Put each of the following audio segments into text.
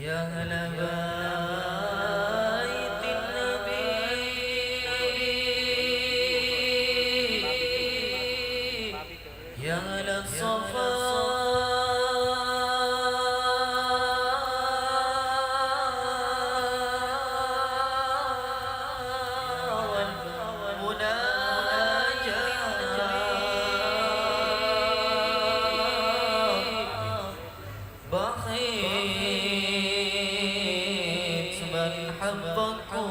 يا أهل بيت النبي يا أهل الصفا والمناجاة بقيت من حبكم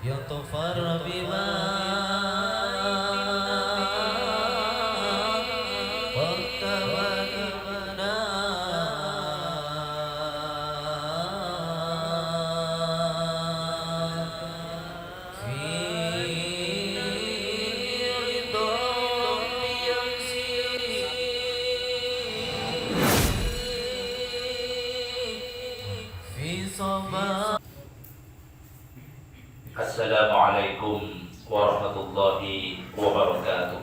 يطفر بما وارتمنا في رضا يمسي في صباح. Assalamualaikum warahmatullahi wabarakatuh.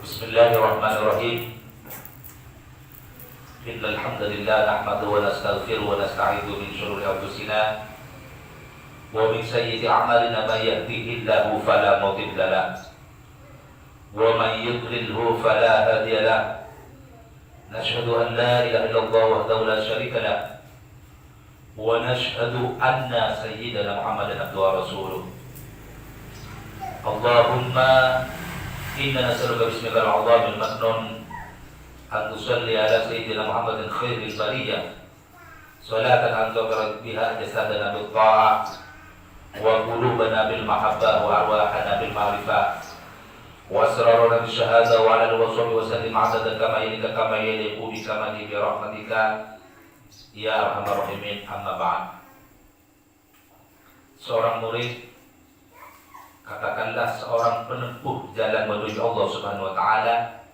Bismillahirrahmanirrahim. Innal hamdalillah nahmaduhu wa nastaghfiruhu wa nasta'idzu min shururi anfusina wa min sayyiati a'malina may yahdihillahu fala mudilla lahu wa may yudlilhu fala hadiya lahu. Nashhadu an la ilaha illallah wahdahu la syarika lahu wa nashhadu anna sayyidana Muhammadan abduhu wa rasuluh. Allahumma inna nas'aluka bismikal azamil maknun an tusalli ala sayyidina Muhammadin khairil bariyah salatan an tubarak biha jasadana bil ta'ah wa qulubana bil mahabbah wa arwahana bil ma'rifah wa asrarana bis syahadah wa ala al-wasfi wa sallim adada kama yalika kama yaliqu bi kamali bi rahmatika ya arhamar rahimin. Amma ba'd. Seorang murid, katakanlah seorang penempuh jalan menuju Allah Subhanahu wa taala,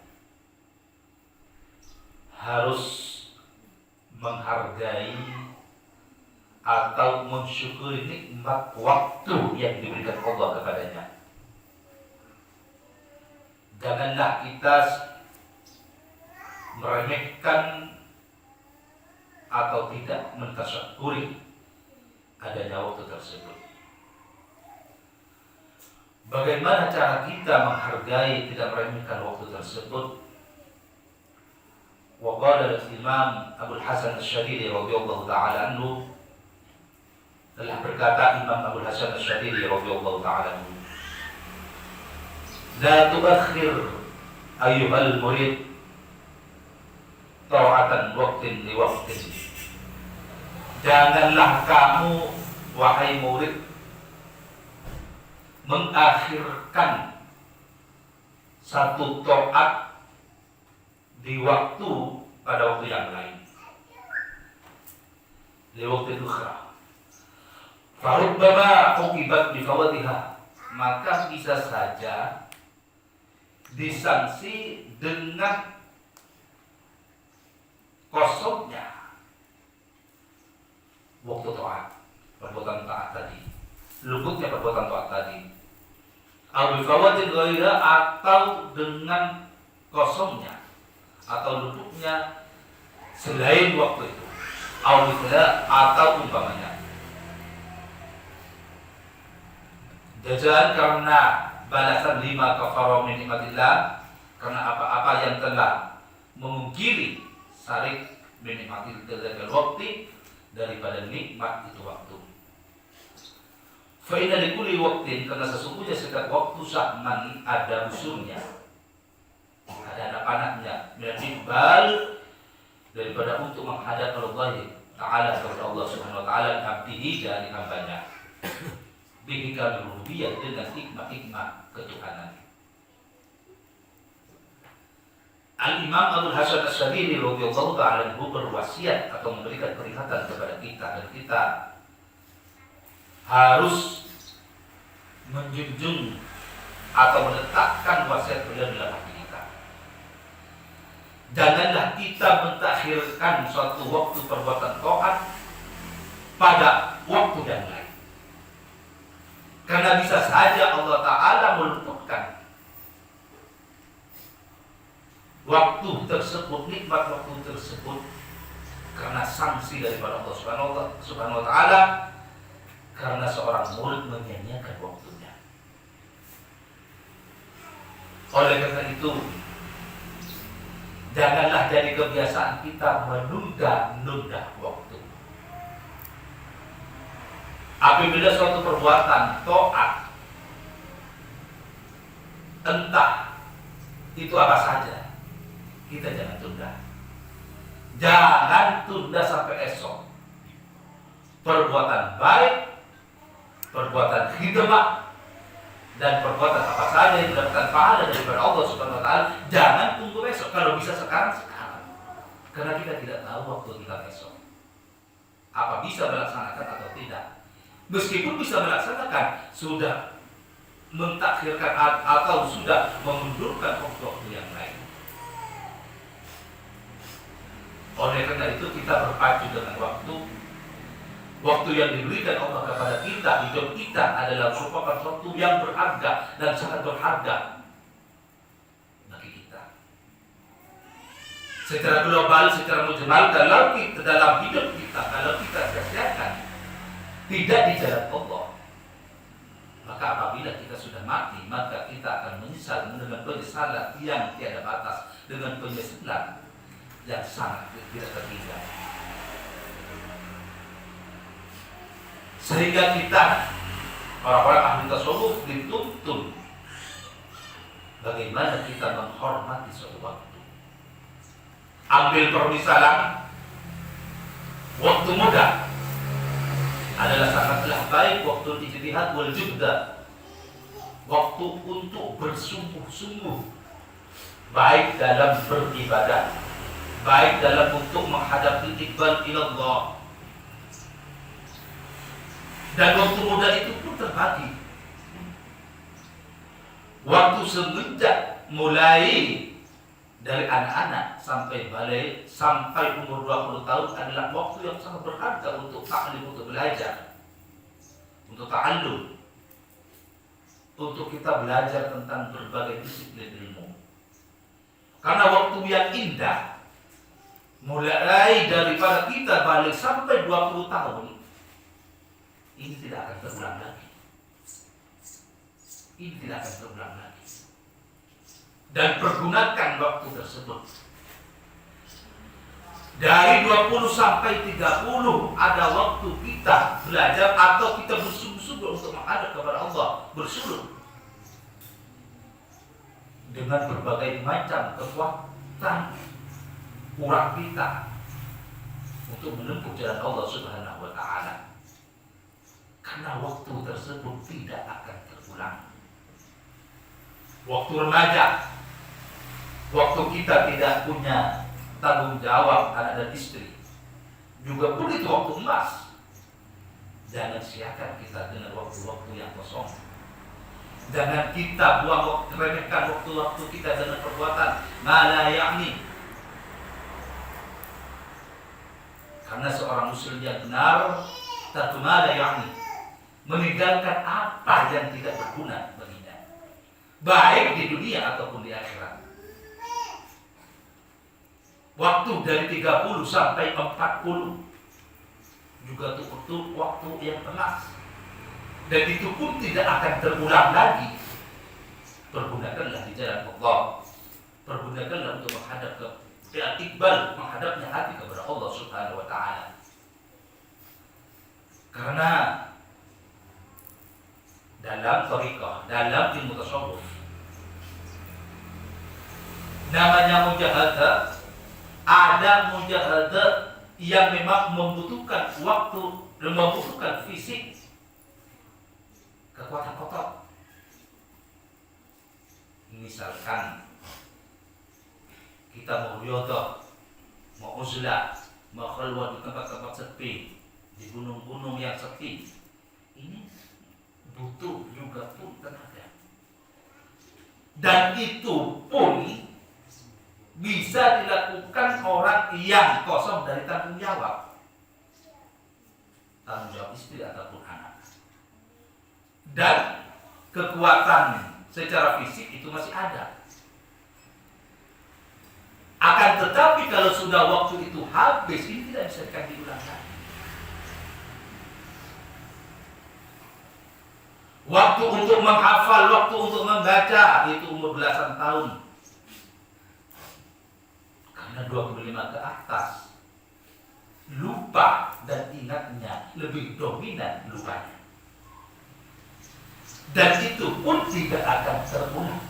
harus menghargai atau mensyukuri nikmat waktu yang diberikan Allah kepadanya. Janganlah kita meremehkan atau tidak mentasyakuri adanya waktu tersebut. Bagaimana cara kita menghargai, tidak meremehkan waktu tersebut? Wa qala al-Imam Abdul Hasan Asy-Syadili radhiyallahu ta'ala anhu, telah berkata Imam Abdul Hasan Asy-Syadili radhiyallahu ta'ala anhu, la tuakhir ayyuhal murid ta'atan waqtin li waqtin. Janganlah kamu wahai murid mengakhirkan satu taat di waktu pada waktu yang lain. Di waktu ukhra. Farubbama uqibat bi fawatiha, maka bisa saja disanksi dengan kosongnya waktu taat, perbuatan taat tadi, luputnya perbuatan taat tadi, atau fawatin ghaira, atau dengan kosongnya atau luputnya selain waktu itu, atau umpamanya jajan karena balasan lima kafara min nikmatillah, karena apa-apa yang telah memungkiri sarik menikmati dzakal waktu, daripada nikmat itu waktu. Fa inna likulli waqtin, karena sesungguhnya setiap waktu sahman, ada musuhnya, ada anak panahnya, minal daripada untuk menghadap Allah Ta'ala, kepada Allah Subhanahu wa Ta'ala, abdihi, dari hambanya, bihika rububiyah, dengan hikmah-hikmah ketuhanan. Al-Imam Abdul Hasan Asy-Syadili radhiyallahu ta'ala anhu berwasiat atau memberikan peringatan kepada kita, dan kita harus menjunjung atau meletakkan wasiat beliau dalam hati kita. Janganlah kita mentakhirkan suatu waktu perbuatan taat pada waktu yang lain, karena bisa saja Allah Ta'ala meluputkan waktu tersebut, nikmat waktu tersebut karena sanksi daripada Allah Subhanahu wa taala karena seorang murid menyanyiakan waktunya. Oleh karena itu, janganlah jadi kebiasaan kita menunda-nunda waktu. Apabila suatu perbuatan taat, entah itu apa saja, kita jangan tunda. Jangan tunda sampai esok. Perbuatan baik, perbuatan khidmat, dan perbuatan apa saja yang mendapatkan pahala daripada Allah Subhanahu wa taala, jangan tunggu besok. Kalau bisa sekarang. Karena kita tidak tahu waktu kita besok. Apa bisa melaksanakan atau tidak. Meskipun bisa melaksanakan, sudah mentakhirkan atau sudah memundurkan waktu-waktu yang lain. Oleh karena itu kita berpacu dengan waktu. Waktu yang diberikan Allah kepada kita, hidup kita adalah merupakan waktu yang berharga dan sangat berharga bagi kita. Secara global, secara mujmal, dalam hidup kita, kalau kita sia-siakan tidak di jalan Allah, maka apabila kita sudah mati, maka kita akan menyesal dengan penyesalan yang tiada batas, dengan penyesalan yang sangat tidak terhingga. Sehingga kita, orang-orang ahli tasawuf, dituntun bagaimana kita menghormati suatu waktu. Ambil permisalan, waktu muda adalah sangatlah baik, waktu ijtihad wal juhda, waktu untuk bersungguh-sungguh, baik dalam beribadah, baik dalam untuk menghadapi iqbal ilallah. Dan waktu muda itu pun terbagi. Waktu semenjak mulai dari anak-anak sampai balik, sampai umur 20 tahun adalah waktu yang sangat berharga untuk ta'lim, untuk belajar, untuk ta'allum, untuk kita belajar tentang berbagai disiplin ilmu. Karena waktu yang indah, mulai daripada kita balik sampai 20 tahun, ini tidak akan terulang lagi. Ini tidak akan terulang lagi. Dan pergunakan waktu tersebut. Dari 20 sampai 30 ada waktu kita belajar atau kita bersungguh-sungguh untuk menghadap kepada Allah, bersuluk dengan berbagai macam kekuatan urat kita untuk menempuh jalan Allah Subhanahu wa taala. Karena waktu tersebut tidak akan terulang. Waktu remaja, waktu kita tidak punya tanggung jawab anak dan istri, juga pun itu waktu emas. Jangan siakan kita dengan waktu-waktu yang kosong. Jangan kita buang waktu, remehkan waktu-waktu kita dengan perbuatan mala yakni. Karena seorang muslim yang benar, tentu mala yakni, meninggalkan apa yang tidak berguna baginya, baik di dunia ataupun di akhirat. Waktu dari 30 sampai 40 juga itu waktu yang emas, dan itu pun tidak akan terulang lagi. Pergunakanlah di jalan Allah, pergunakanlah untuk menghadap ke iqbal, menghadapnya hati kepada Allah Subhanahu wa taala. Karena dalam thariqah, dalam ilmu tasawuf, namanya mujahadah, ada mujahadah yang memang membutuhkan waktu dan membutuhkan fisik, kekuatan otot. Misalkan kita mau riyadhah, mau uzlah, mau khalwat di tempat-tempat sepi, di gunung-gunung yang sepi, ini butuh juga pun tenaga. Dan itu pun bisa dilakukan orang yang kosong dari tanggung jawab istri ataupun anak. Dan kekuatan secara fisik itu masih ada. kalau sudah waktu itu habis, ini tidak bisa diulang lagi. Waktu untuk menghafal, waktu untuk membaca, itu umur belasan tahun. Karena 25 ke atas, lupa dan ingatnya lebih dominan lupanya. Dan itu pun tidak akan terulang.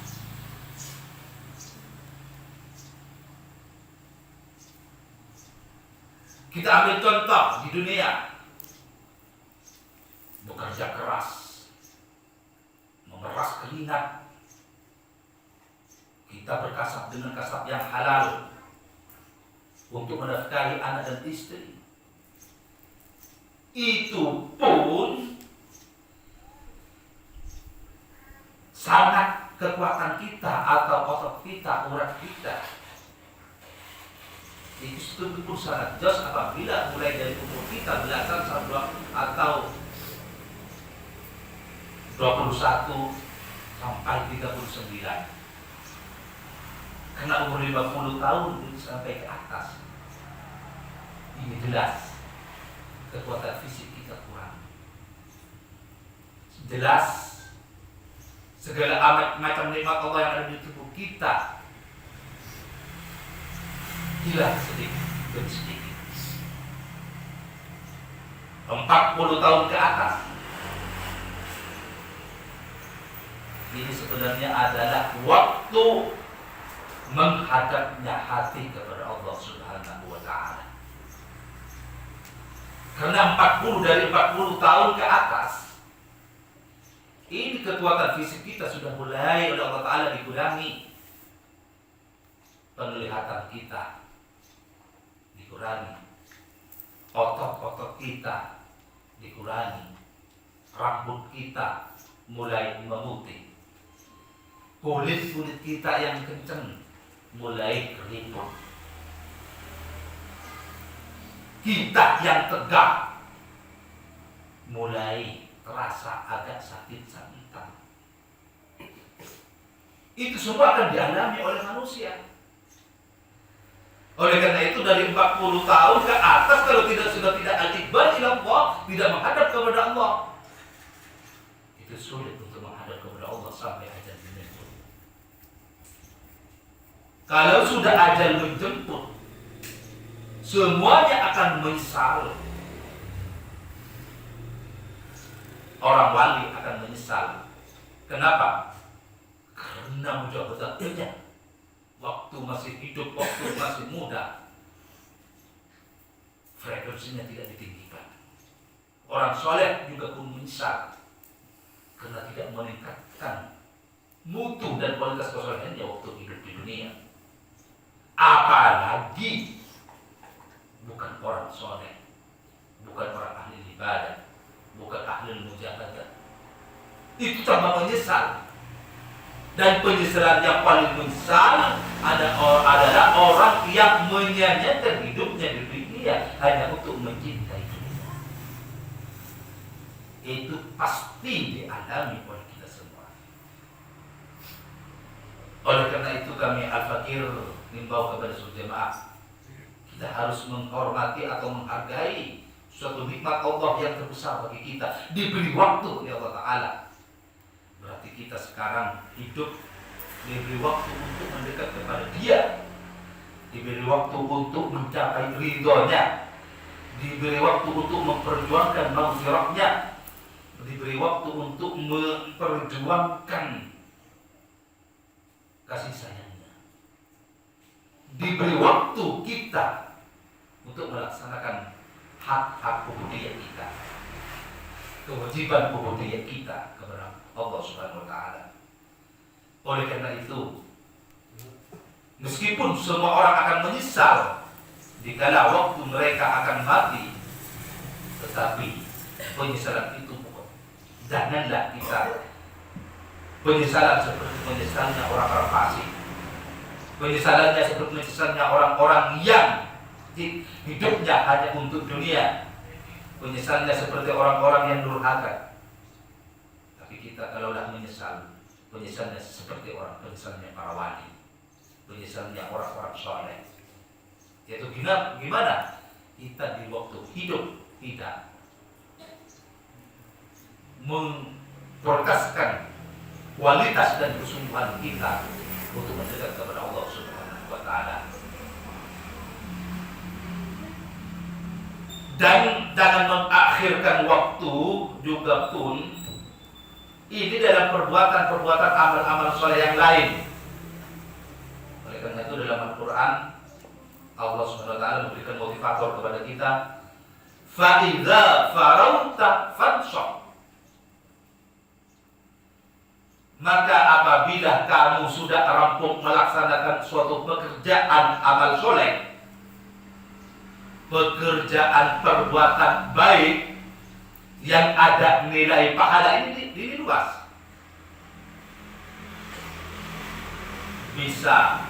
Kita ambil contoh di dunia, bekerja keras, memeras keringat, kita berkasab dengan kasab yang halal untuk menafkahi anak dan istri. Itu pun sangat kekuatan kita atau otot kita, urat kita. Itu pun sangat jelas apabila mulai dari umur kita belasan atau 21 sampai 39. Karena umur 50 tahun sampai ke atas, ini jelas kekuatan fisik kita kurang. Jelas segala macam nikmat Allah yang ada di tubuh kita hilang sedikit demi sedikit. 40 tahun ke atas, ini sebenarnya adalah waktu menghadapnya hati kepada Allah Subhanahu wa ta'ala. Karena 40 dari 40 tahun ke atas, ini kekuatan fisik kita sudah mulai oleh Allah Ta'ala dikurangi. Penglihatan kita dikurangi, otot-otot kita dikurangi, rambut kita mulai memutih, kulit-kulit kita yang kencang mulai keriput, kita yang tegak mulai terasa agak sakit-sakitan. Itu semua akan dialami oleh manusia. Oleh karena itu dari 40 tahun ke atas, kalau sudah tidak al-iqbal ila Allah, tidak menghadap kepada Allah, itu sulit untuk menghadap kepada Allah sampai ajal menjemput. Kalau sudah ajal menjemput, semuanya akan menyesal. Orang wali akan menyesal. Kenapa? Karena mujahadahnya waktu masih hidup, waktu masih muda, frekuensinya tidak ditinggikan. Orang soleh juga pun menyesal karena tidak meningkatkan mutu dan kualitas kesolehannya waktu hidup di dunia. Apalagi bukan orang soleh, bukan orang ahli ibadah, bukan ahli mujahadah, itu tambah menyesal. Dan penyesalan yang paling menyesal adalah orang yang menyanyiakan hidupnya di dunia hanya untuk mencintai dunia. Itu pasti dialami oleh kita semua. Oleh karena itu kami Al-Fakir himbau kepada seluruh jemaah, kita harus menghormati atau menghargai suatu nikmat Allah yang terbesar bagi kita, diberi waktu oleh Allah Ta'ala. Berarti kita sekarang hidup diberi waktu untuk mendekat kepada Dia, diberi waktu untuk mencapai ridhonya, diberi waktu untuk memperjuangkan maghfirahnya, diberi waktu untuk memperjuangkan kasih sayangnya, diberi waktu kita untuk melaksanakan hak-hak ubudiyah kita, kewajiban ubudiyah kita kepada Allah Subhanahu wa ta'ala. Oleh karena itu, meskipun semua orang akan menyesal dikala waktu mereka akan mati, tetapi penyesalan itu janganlah kita penyesalan seperti penyesalannya orang-orang fasik, penyesalannya seperti penyesalannya orang-orang yang hidupnya hanya untuk dunia, penyesalannya seperti orang-orang yang durhaka. Kita kalaulah menyesal, penyesalnya seperti penyesalnya para wali, penyesalnya orang-orang soleh, Yaitu gimana? Kita di waktu hidup tidak memprioritaskan kualitas dan kesungguhan kita untuk mendekat kepada Allah Subhanahu wa taala. Dan jangan mengakhirkan waktu juga pun ini dalam perbuatan amal-amal soleh yang lain. Oleh karena itu dalam Al-Quran Allah Subhanahu wa taala memberikan motivator kepada kita, fa idza farauta fansab. Maka apabila kamu sudah rampung melaksanakan suatu pekerjaan amal soleh, pekerjaan perbuatan baik yang ada nilai pahala ini luas. Bisa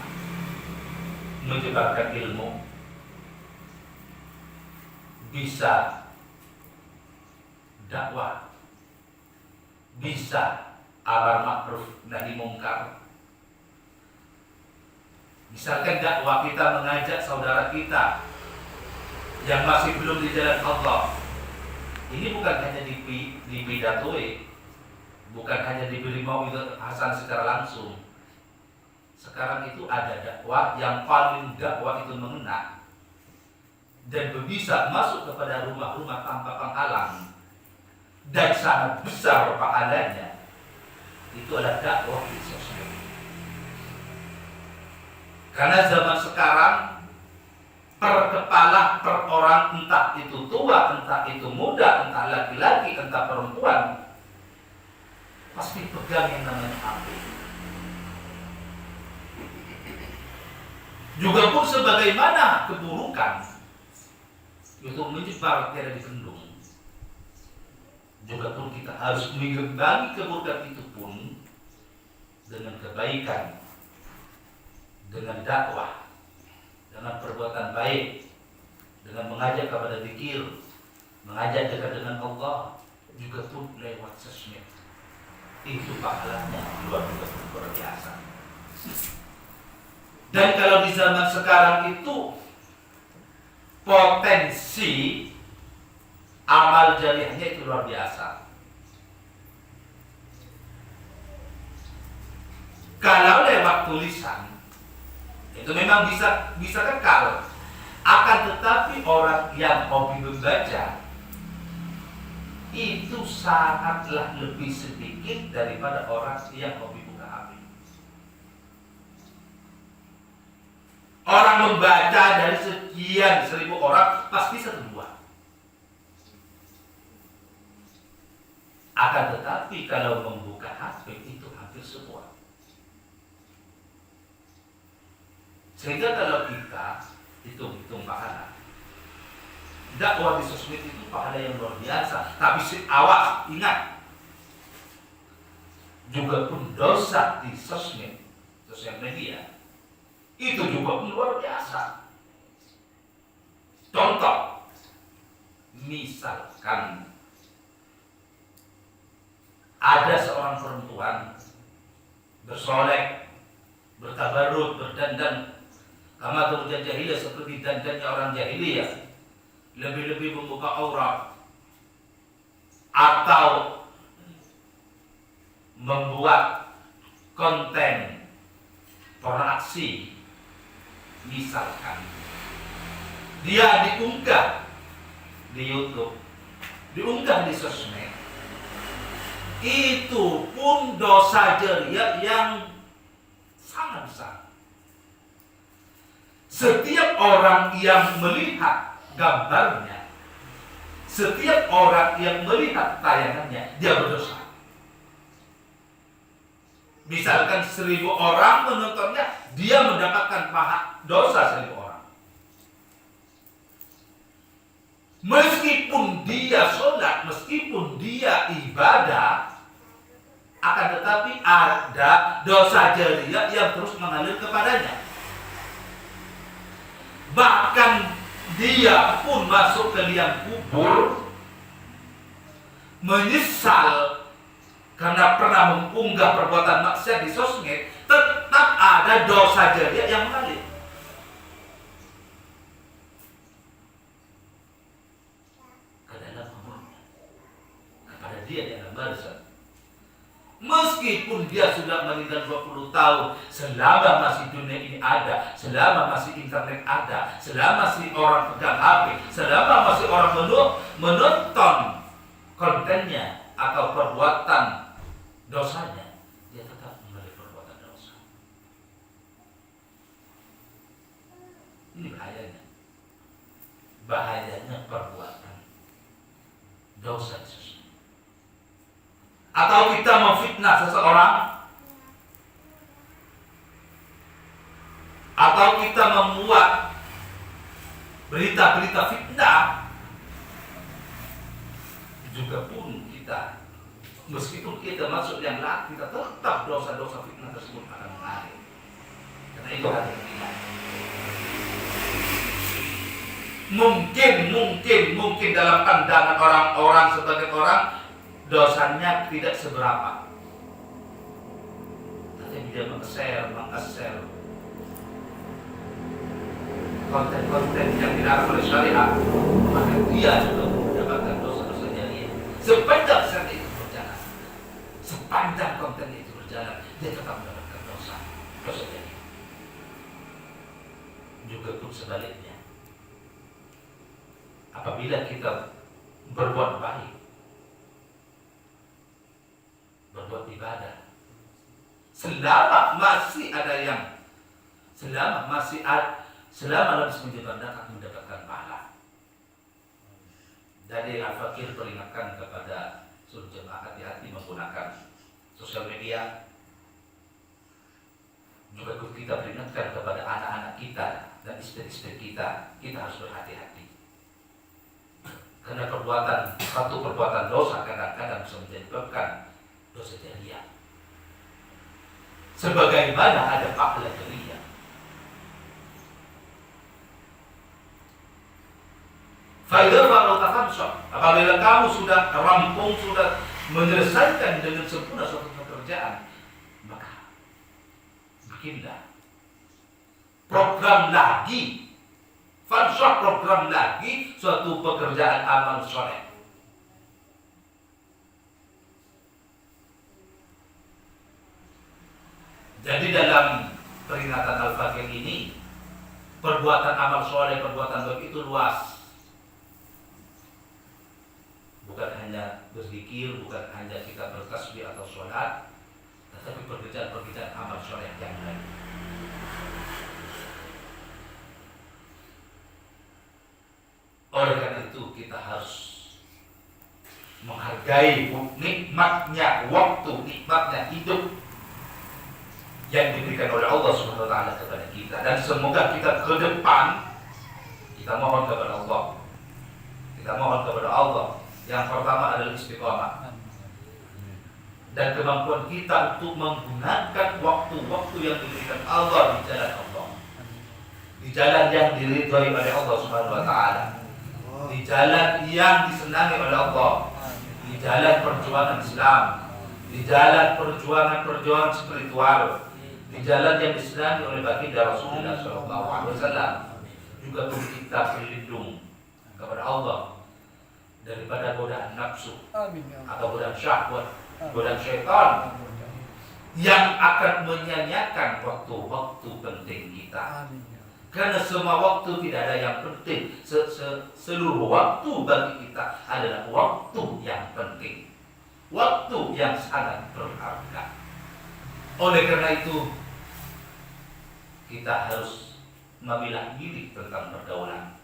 menyebarkan ilmu, bisa dakwah, bisa amar ma'ruf nahi mungkar. Misalkan dakwah kita mengajak saudara kita yang masih belum di jalan Allah, ini bukan hanya dipidatoi, bukan hanya diberi mau'izah hasan secara langsung. Sekarang itu ada dakwah yang paling dakwah itu mengena dan bisa masuk kepada rumah-rumah tanpa penghalang dan sangat besar pahalanya. Itu adalah dakwah di sosial. Karena zaman sekarang per kepala, per orang, entah itu tua, entah itu muda, entah laki-laki, entah perempuan, pasti pegang yang namanya HP. Juga pun sebagaimana keburukan itu menyebar tiada dibendung, juga pun kita harus mengimbangi keburukan itu pun dengan kebaikan, dengan dakwah, dengan perbuatan baik, dengan mengajak kepada zikir, mengajak dekat dengan Allah, juga pun lewat sosmed. Itu pahalanya luar biasa. Dan kalau di zaman sekarang itu potensi amal jariahnya itu luar biasa. Kalau lewat tulisan itu memang bisa kekal. Akan tetapi orang yang hobi membaca itu sangatlah lebih sedikit daripada orang yang hobi buka HP. Orang membaca dari sekian 1000 orang pasti 1-2. Akan tetapi kalau membuka HP itu hampir semua. Sehingga kalau kita hitung pahala, dakwah di sosmed itu pahala yang luar biasa. Tapi awas, ingat, juga pun dosa di sosmed, sosial media, itu juga pun luar biasa. Contoh, misalkan ada seorang perempuan bersolek, bertabarut, berdandan kama turjan jahiliyah seperti dandannya orang jahiliyah, lebih-lebih membuka aurat, atau membuat konten pornografi. Misalkan dia diunggah di YouTube, diunggah di sosmed, itu pun dosa jariah yang sangat besar. Setiap orang yang melihat gambarnya, setiap orang yang melihat tayangannya, dia berdosa. Misalkan 1000 orang menontonnya, dia mendapatkan dosa 1000 orang. Meskipun dia sholat, meskipun dia ibadah, akan tetapi ada dosa jariah yang terus mengalir kepadanya. Bahkan dia pun masuk ke liang kubur menyesal karena pernah mengunggah perbuatan maksiat di sosmed, tetap ada dosa jariah yang mengalir. meskipun dia sudah meninggal 20 tahun, selama masih dunia ini ada, selama masih internet ada, selama masih orang pegang HP, selama masih orang menonton kontennya atau perbuatan dosanya, dia tetap memiliki perbuatan dosa. Ini bahayanya. Bahayanya perbuatan dosa sesuatu. Atau kita memfitnah seseorang, atau kita membuat berita-berita fitnah, juga pun kita, meskipun kita masuk yang lain, kita tetap dosa-dosa fitnah tersebut akan mengalir. Karena itu hati-hati. Mungkin dalam pandangan orang-orang sebagai orang dosanya tidak seberapa, tapi dia meng-share konten-konten yang dilarang oleh syariat, maka dia juga mendapatkan dosa-dosa jariah. Sepanjang syariat itu berjalan, sepanjang konten itu berjalan, dia tetap mendapatkan dosa jariah. Juga pun sebaliknya, apabila kita berbuat baik, berbuat ibadah, selama masih akan mendapatkan pahala. Jadi Al-Fakir peringatkan kepada seluruh jemaah hati-hati menggunakan sosial media. Juga kita peringatkan kepada anak-anak kita dan istri-istri kita harus berhati-hati. Karena satu perbuatan dosa kadang-kadang bisa menyebabkan dosa jariah. Sebagaimana ada pahala jariah. Apabila kamu sudah rampung, sudah menyelesaikan dengan sempurna suatu pekerjaan, maka bikinlah program lagi suatu pekerjaan amal soleh. Jadi dalam peringatan Al-Fakir ini, perbuatan amal soleh, perbuatan baik itu luas. Bukan hanya berzikir, bukan hanya kita bertasbih atau sholat, tetapi pekerjaan-pekerjaan amal soleh yang lain. Oleh karena itu kita harus menghargai nikmatnya waktu, nikmatnya hidup yang diberikan oleh Allah Subhanahu wa taala kepada kita, dan semoga kita ke depan kita mohon kepada Allah. Yang pertama adalah istiqamah dan kemampuan kita untuk menggunakan waktu-waktu yang diberikan Allah di jalan Allah, di jalan yang diridhai oleh Allah Subhanahu wa taala, di jalan yang disenangi oleh Allah, di jalan perjuangan Islam, di jalan perjuangan spiritual, di jalan yang disenangi oleh baginda Rasulullah SAW. Juga pun kita berlindung kepada Allah daripada godaan nafsu atau godaan syahwat, godaan syaitan yang akan menyanyiakan waktu-waktu penting kita. Karena semua waktu tidak ada yang penting. Seluruh waktu bagi kita adalah waktu yang penting, waktu yang sangat berharga. Oleh karena itu kita harus memilah diri tentang pergaulan.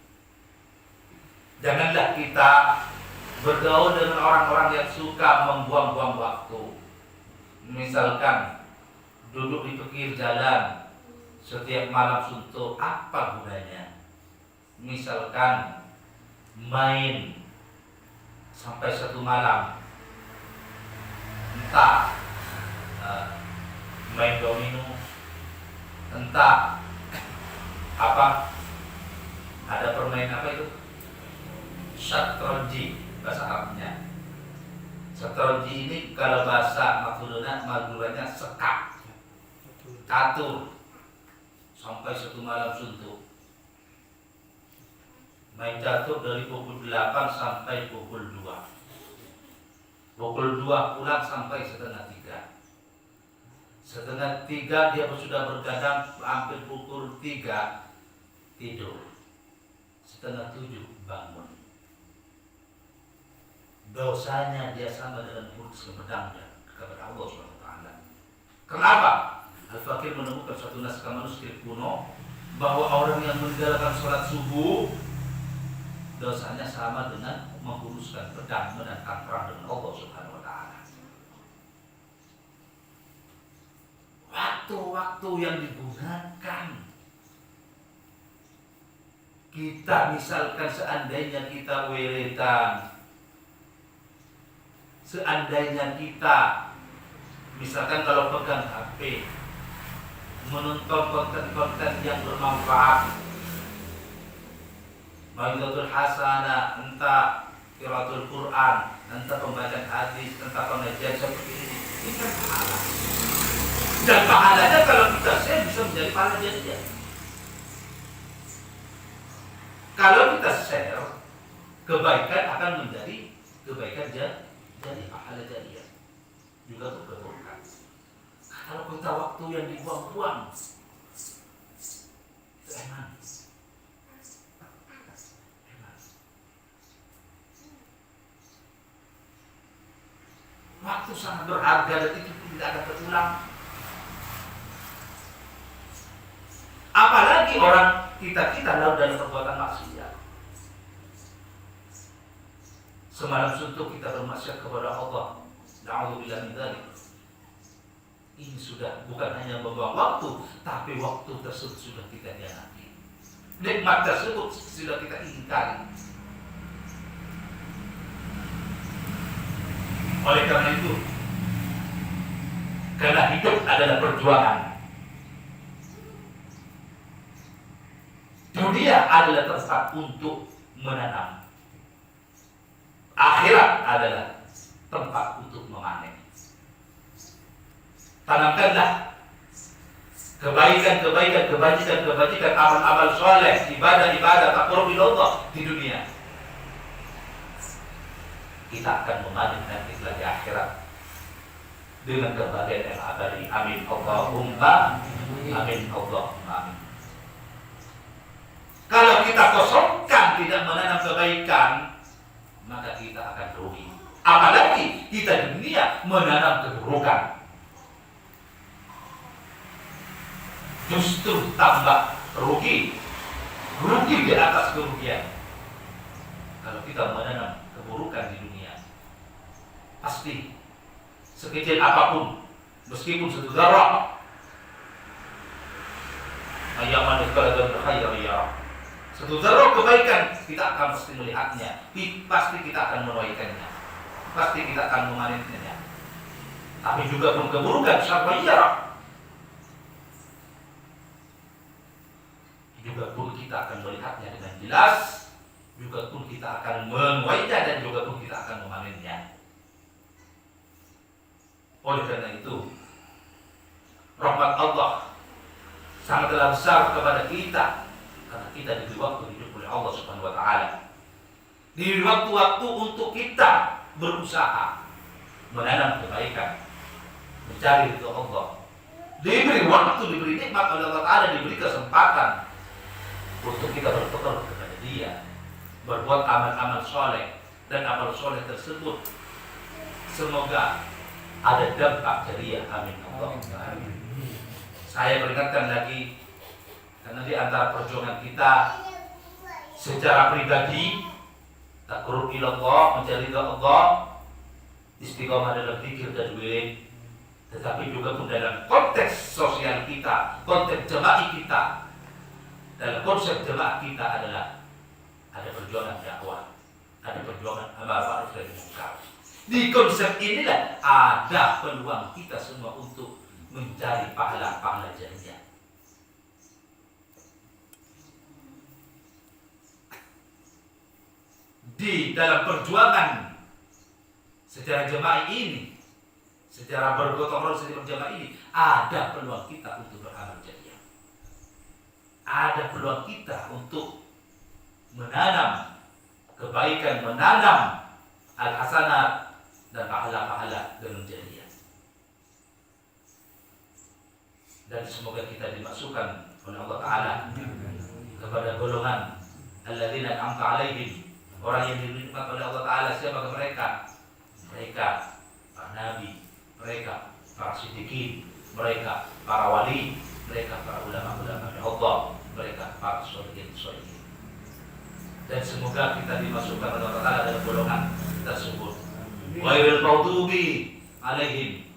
Janganlah kita bergaul dengan orang-orang yang suka membuang-buang waktu. Misalkan duduk di pinggir jalan setiap malam suntuk, apa gunanya? Misalkan main sampai satu malam, entah main domino, entah apa, ada permainan apa itu? Syatronji bahasa Arabnya. Syatronji ini kalau bahasa Maduranya sekak, catur, sampai satu malam suntuk. Main catur dari pukul 8 sampai pukul 2. Pukul 2 pulang sampai setengah 3. 2:30 dia sudah bergadang, hampir pukul 3 tidur. 6:30 bangun. Dosanya dia sama dengan putus pedangnya kepada Allah SWT. Kenapa? Al-Fakir menemukan suatu naskah manuskrip kuno bahwa orang yang meninggalkan sholat subuh dosanya sama dengan menghunuskan pedang menantang perang dengan Allah Subhanahu wa taala. Waktu-waktu yang digunakan, kita misalkan seandainya kita wiridan, seandainya kita misalkan kalau pegang HP, menonton konten-konten yang bermanfaat, mau'izatul hasanah, entah qiraatul Quran, entah pembacaan hadis, entah pengajian seperti ini kan pahala. Dan pahalanya kalau kita share bisa menjadi pahala jariah. Kalau kita share, kebaikan akan menjadi kebaikan jadi pahala jariah. Juga keberkahan. Kalau kita waktu yang dibuang-buang, itu enak. Waktu sangat berharga dan itu tidak akan terulang. Apalagi orang kita lalu dalam perbuatan maksiat. Semalam suntuk kita bermaksiat kepada Allah. Na'udzubillah min dzalik. Ini sudah bukan hanya membuang waktu, tapi waktu tersebut sudah kita hianati. Nikmat tersebut sudah kita ingkari. Oleh karena itu, karena hidup adalah perjuangan, dunia adalah tempat untuk menanam, akhirat adalah tempat untuk memanen. Tanamkanlah kebaikan, amal-amal soleh, ibadah, taqarrub ila Allah di dunia. Kita akan memanen nanti di akhirat dengan kebahagiaan yang abadi. Amin Allahumma amin Allahumma amin. Kalau kita kosongkan tidak menanam kebaikan, maka kita akan rugi. Apalagi kita di dunia menanam keburukan, justru tambah rugi di atas kerugian. Kalau kita menanam keburukan di dunia, pasti sekecil apapun, meskipun satu zarah, ayaman ikhlas khairan ya, satu zarah kebaikan kita akan pasti melihatnya, pasti kita akan menuaikannya, pasti kita akan memanennya. Tapi juga pun keburukan syar'iyah, juga pun kita akan melihatnya dengan jelas, juga pun kita akan menuainya, dan juga pun kita akan memanennya. Oleh karena itu, rahmat Allah sangatlah besar kepada kita, karena kita diberi waktu hidup oleh Allah Subhanahu wa taala. Diberi waktu-waktu untuk kita berusaha menanam kebaikan, mencari ridho Allah. Diberi waktu, diberi nikmat oleh Allah taala, diberi kesempatan untuk kita bertobat kepada Dia, berbuat amal-amal soleh, dan amal soleh tersebut semoga ada dampak jariah. Amin Allah. Saya peringatkan lagi, karena di antara perjuangan kita secara pribadi, taqarrub ila Allah, mencari ridha Allah, istiqomah dalam zikir dan wirid, tetapi juga pun dalam konteks sosial kita, konteks jemaah kita. Dalam konsep jemaah kita adalah ada perjuangan dakwah, ada perjuangan amal ma'ruf nahi munkar. Di konsep inilah ada peluang kita semua untuk mencari pahala-pahala jariah. Di dalam perjuangan secara jemaah ini, secara bergotong royong secara jemaah ini, ada peluang kita untuk beramal jariah. Ada peluang kita untuk menanam kebaikan, menanam al-hasanat dan pahala-pahala dalam jariah. dan semoga kita dimasukkan oleh Allah Ta'ala kepada golongan alladzina an'amta 'alaihim, orang yang dinikmati oleh Allah Ta'ala. Siapa mereka? Mereka para nabi, mereka para siddiqin, mereka para wali, mereka para ulama-ulama Allah, mereka para sholihin. Dan semoga kita dimasukkan oleh Allah Ta'ala dalam golongan tersebut. Ghairil maghdubi 'alaihim,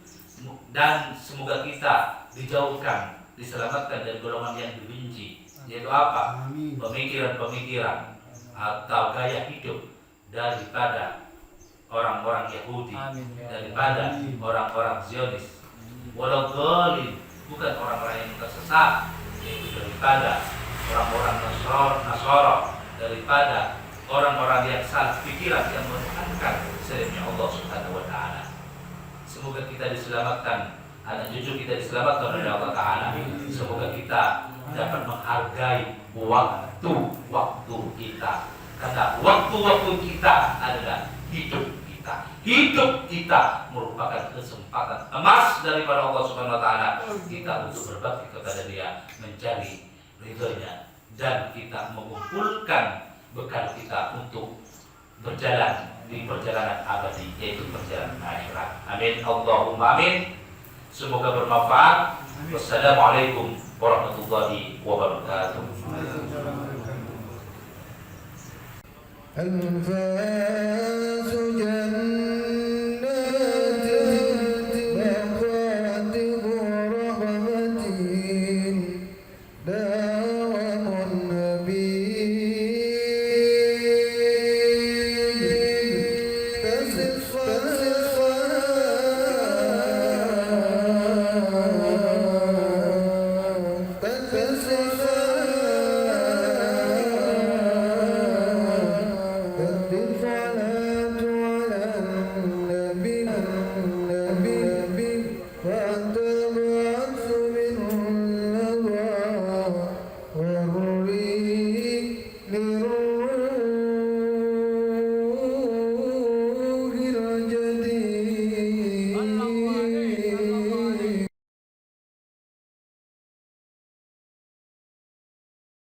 dan semoga kita dijauhkan, diselamatkan dari golongan yang dibenci, yaitu apa? Pemikiran-pemikiran atau gaya hidup daripada orang-orang Yahudi, daripada orang-orang Zionis, walau dhalim, bukan orang-orang yang tersesat, yaitu daripada orang-orang Nasara, daripada orang-orang yang salah pikiran, yang menuhankan selain Allah Subhanahu wa Ta'ala. Semoga kita diselamatkan, anak cucu kita diselamatkan oleh Allah Ta'ala. Semoga kita dapat menghargai waktu kita, karena waktu kita adalah hidup kita. Hidup kita merupakan kesempatan emas daripada Allah Subhanahu wa Ta'ala kita untuk berbakti kepada Dia, mencari ridhonya, dan kita mengumpulkan bekal kita untuk berjalan di perjalanan abadi, yaitu perjalanan akhirat. Amin, Allahumma amin. Semoga bermanfaat. Wassalamualaikum warahmatullahi wabarakatuh. الفاس جنات مقاتل رحمة